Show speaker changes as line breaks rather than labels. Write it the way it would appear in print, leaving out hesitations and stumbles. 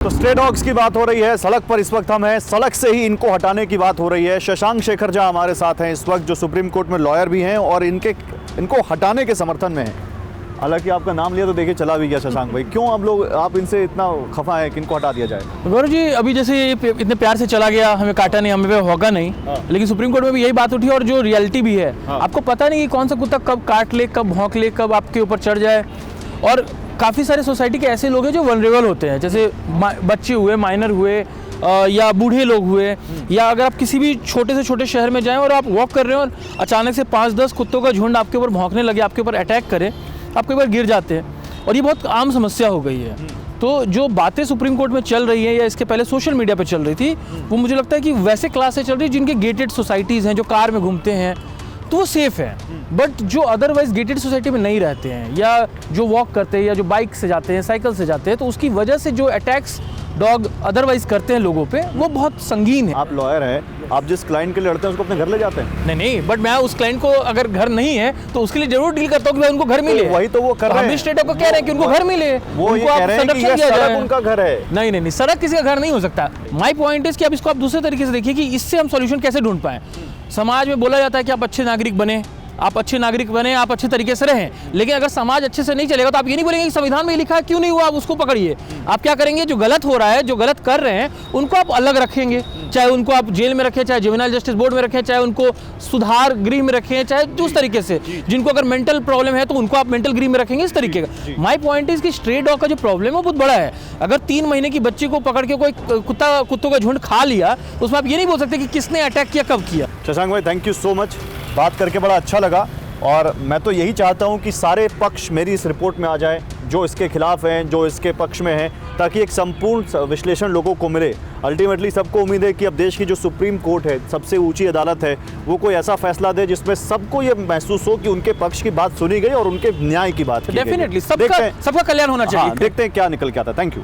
तो stray dogs की बात हो रही है, सड़क पर इस वक्त हम हैं, सड़क से ही इनको हटाने की बात हो रही है। शशांक शेखर झा हमारे साथ हैं इस वक्त, जो सुप्रीम कोर्ट में लॉयर भी हैं और इनको हटाने के समर्थन में हैं। हालांकि आपका नाम लिया तो देखिए चला भी गया शशांक भाई, क्यों आप इनसे इतना खफा है कि इनको हटा दिया जाए?
गौरव जी, अभी जैसे ये इतने प्यार से चला गया, हमें काटा नहीं, हमें पे होगा नहीं, लेकिन सुप्रीम कोर्ट में भी यही बात उठी और जो रियलिटी भी है, आपको पता नहीं कि कौन सा कुत्ता कब काट ले, कब भौंक ले, कब आपके ऊपर चढ़ जाए। और काफ़ी सारे सोसाइटी के ऐसे लोग हैं जो वल्नरेबल होते हैं, जैसे बच्चे हुए, माइनर हुए, या बूढ़े लोग हुए, या अगर आप किसी भी छोटे से छोटे शहर में जाएं और आप वॉक कर रहे हो और अचानक से 5-10 कुत्तों का झुंड आपके ऊपर भौंकने लगे, आपके ऊपर अटैक करे, आपके ऊपर गिर जाते हैं, और ये बहुत आम समस्या हो गई है। तो जो बातें सुप्रीम कोर्ट में चल रही है या इसके पहले सोशल मीडिया पे चल रही थी, वो मुझे लगता है कि वैसे क्लास से चल रही है जिनके गेटेड सोसाइटीज़ हैं, जो कार में घूमते हैं, तो वो सेफ है। बट जो अदरवाइज गेटेड सोसाइटी में नहीं रहते हैं, या जो वॉक करते हैं, या जो बाइक से जाते हैं, साइकिल से जाते हैं, तो उसकी वजह से जो अटैक्स डॉग अदरवाइज करते हैं लोगों पे, वो बहुत संगीन है।
आप लॉयर हैं, आप जिस क्लाइंट के लिए लड़ते हैं उसको अपने घर ले जाते हैं?
नहीं, बट मैं उस क्लाइंट को अगर घर नहीं है तो उसके लिए जरूर डील करता हूँ कि भाई उनको घर मिले।
वही तो वो कर रहे हैं।
स्टेट को कह रहे हैं कि उनको घर मिले,
वो ये कह रहे हैं कि ये सड़क उनका घर है।
नहीं, सड़क किसी का घर नहीं हो सकता। माय पॉइंट इज कि अब इसको आप दूसरे तरीके से देखिए कि इससे हम सॉल्यूशन कैसे ढूंढ पाए। समाज में बोला जाता है कि आप अच्छे नागरिक बने, आप अच्छे नागरिक बने, आप अच्छे तरीके से रहें, लेकिन अगर समाज अच्छे से नहीं चलेगा तो आप ये नहीं बोलेंगे कि संविधान में लिखा है, क्यों नहीं हुआ, आप उसको पकड़िए। आप क्या करेंगे, जो गलत हो रहा है, जो गलत कर रहे हैं, उनको आप अलग रखेंगे, चाहे उनको आप जेल में रखें, चाहे जुवेनाइल जस्टिस बोर्ड में रखें, चाहे उनको सुधार गृह में रखें, चाहे उस तरीके से, जिनको अगर मेंटल प्रॉब्लम है तो उनको आप मेंटल गृह में रखेंगे, इस तरीके का। माय पॉइंट इज कि स्ट्रे डॉग का जो प्रॉब्लम है वो बहुत बड़ा है। अगर 3 महीने की बच्ची को पकड़ के कोई कुत्तों का झुंड खा लिया, उसमें आप ये नहीं बोल सकते कि किसने अटैक किया, कब किया।
शशांक भाई, थैंक यू सो मच, बात करके बड़ा अच्छा लगा। और मैं तो यही चाहता हूं कि सारे पक्ष मेरी इस रिपोर्ट में आ जाए, जो इसके खिलाफ हैं, जो इसके पक्ष में हैं, ताकि एक संपूर्ण विश्लेषण लोगों को मिले। अल्टीमेटली सबको उम्मीद है कि अब देश की जो सुप्रीम कोर्ट है, सबसे ऊंची अदालत है, वो कोई ऐसा फैसला दे जिसमें सबको ये महसूस हो कि उनके पक्ष की बात सुनी गई और उनके न्याय की बात की गई।
डेफिनेटली सबका कल्याण होना चाहिए।
देखते हैं क्या निकल के आता है। Thank you.